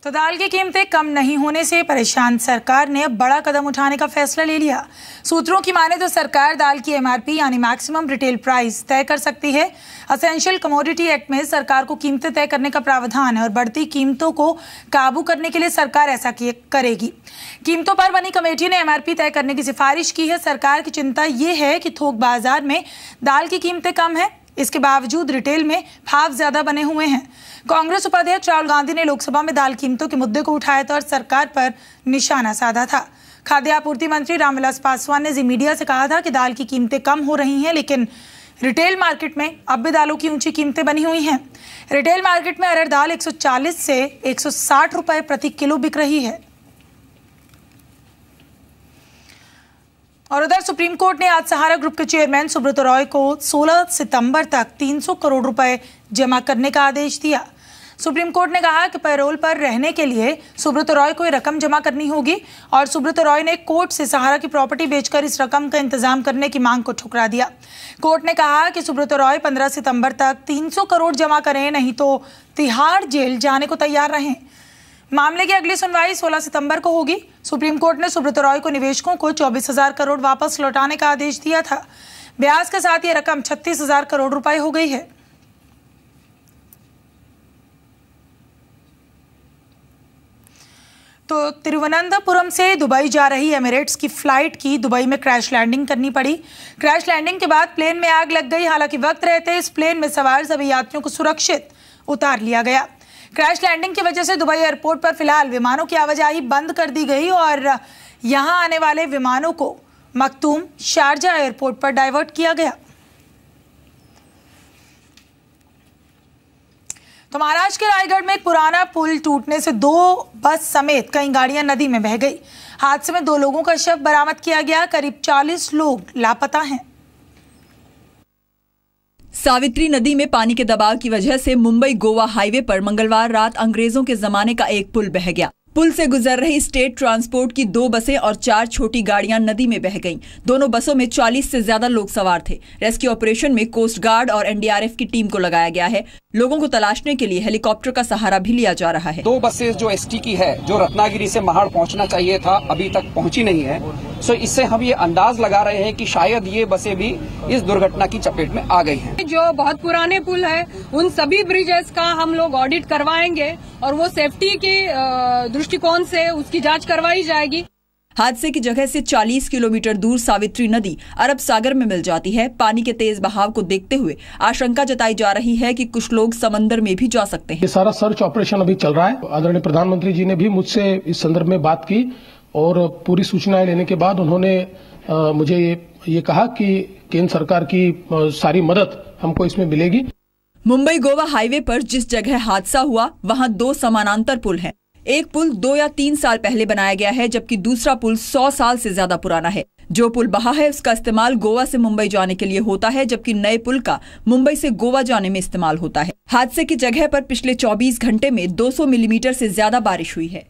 तो दाल की कीमतें कम नहीं होने से परेशान सरकार ने अब बड़ा कदम उठाने का फैसला ले लिया। सूत्रों की माने तो सरकार दाल की एमआरपी यानी मैक्सिमम रिटेल प्राइस तय कर सकती है। असेंशियल कमोडिटी एक्ट में सरकार को कीमतें तय करने का प्रावधान है और बढ़ती कीमतों को काबू करने के लिए सरकार ऐसा करेगी। कीमतों पर बनी कमेटी ने एमआरपी तय करने की सिफारिश की है। सरकार की चिंता ये है कि थोक बाजार में दाल की कीमतें कम है, इसके बावजूद रिटेल में भाव ज्यादा बने हुए हैं। कांग्रेस उपाध्यक्ष राहुल गांधी ने लोकसभा में दाल कीमतों के मुद्दे को उठाया था और सरकार पर निशाना साधा था। खाद्य आपूर्ति मंत्री रामविलास पासवान ने जी मीडिया से कहा था कि दाल की कीमतें कम हो रही हैं, लेकिन रिटेल मार्केट में अब भी दालों की ऊंची कीमतें बनी हुई हैं। रिटेल मार्केट में अरहर दाल 140 से 160 रुपए प्रति किलो बिक रही है। और उधर सुप्रीम कोर्ट ने आज सहारा ग्रुप के चेयरमैन सुब्रत रॉय को 16 सितंबर तक 300 करोड़ रुपए जमा करने का आदेश दिया। सुप्रीम कोर्ट ने कहा कि पैरोल पर रहने के लिए सुब्रत रॉय को ये रकम जमा करनी होगी और सुब्रत रॉय ने कोर्ट से सहारा की प्रॉपर्टी बेचकर इस रकम का इंतजाम करने की मांग को ठुकरा दिया। कोर्ट ने कहा कि सुब्रत रॉय 15 सितंबर तक 300 करोड़ जमा करें, नहीं तो तिहाड़ जेल जाने को तैयार रहें। मामले की अगली सुनवाई 16 सितंबर को होगी। सुप्रीम कोर्ट ने सुब्रत रॉय को निवेशकों को 24,000 करोड़ वापस लौटाने का आदेश दिया था। ब्याज के साथ यह रकम 36,000 करोड़ रुपए हो गई है। तो तिरुवनंतपुरम से दुबई जा रही एमिरेट्स की फ्लाइट की दुबई में क्रैश लैंडिंग करनी पड़ी। क्रैश लैंडिंग के बाद प्लेन में आग लग गई। हालांकि वक्त रहते इस प्लेन में सवार सभी यात्रियों को सुरक्षित उतार लिया गया। क्रैश लैंडिंग की वजह से दुबई एयरपोर्ट पर फिलहाल विमानों की आवाजाही बंद कर दी गई और यहां आने वाले विमानों को मखदूम शारजा एयरपोर्ट पर डाइवर्ट किया गया। तो महाराष्ट्र के रायगढ़ में एक पुराना पुल टूटने से 2 बस समेत कई गाड़ियां नदी में बह गई। हादसे में 2 लोगों का शव बरामद किया गया। करीब 40 लोग लापता हैं। सावित्री नदी में पानी के दबाव की वजह से मुंबई गोवा हाईवे पर मंगलवार रात अंग्रेजों के जमाने का एक पुल बह गया। पुल से गुजर रही स्टेट ट्रांसपोर्ट की 2 बसें और 4 छोटी गाड़ियां नदी में बह गईं। दोनों बसों में 40 से ज्यादा लोग सवार थे। रेस्क्यू ऑपरेशन में कोस्ट गार्ड और एनडीआरएफ की टीम को लगाया गया है। लोगों को तलाशने के लिए हेलीकॉप्टर का सहारा भी लिया जा रहा है। 2 बसें जो एसटी की है, जो रत्नागिरी से महाड़ पहुंचना चाहिए था, अभी तक पहुंची नहीं है। सो इससे हम ये अंदाज लगा रहे हैं कि शायद ये बसें भी इस दुर्घटना की चपेट में आ गई हैं। जो बहुत पुराने पुल है, उन सभी ब्रिजेस का हम लोग ऑडिट करवाएंगे और वो सेफ्टी के दृष्टिकोण से उसकी जांच करवाई जाएगी। हादसे की जगह से 40 किलोमीटर दूर सावित्री नदी अरब सागर में मिल जाती है। पानी के तेज बहाव को देखते हुए आशंका जताई जा रही है कि कुछ लोग समंदर में भी जा सकते हैं। ये सारा सर्च ऑपरेशन अभी चल रहा है। आदरणीय प्रधानमंत्री जी ने भी मुझसे इस संदर्भ में बात की और पूरी सूचनाएं लेने के बाद उन्होंने मुझे ये कहा कि केंद्र सरकार की सारी मदद हमको इसमें मिलेगी। मुंबई गोवा हाईवे पर जिस जगह हादसा हुआ वहां 2 समानांतर पुल हैं। एक पुल 2 या 3 साल पहले बनाया गया है, जबकि दूसरा पुल 100 साल से ज्यादा पुराना है। जो पुल बहा है उसका इस्तेमाल गोवा से मुंबई जाने के लिए होता है, जबकि नए पुल का मुंबई से गोवा जाने में इस्तेमाल होता है। हादसे की जगह पर पिछले 24 घंटे में 200 मिलीमीटर से ज्यादा बारिश हुई है।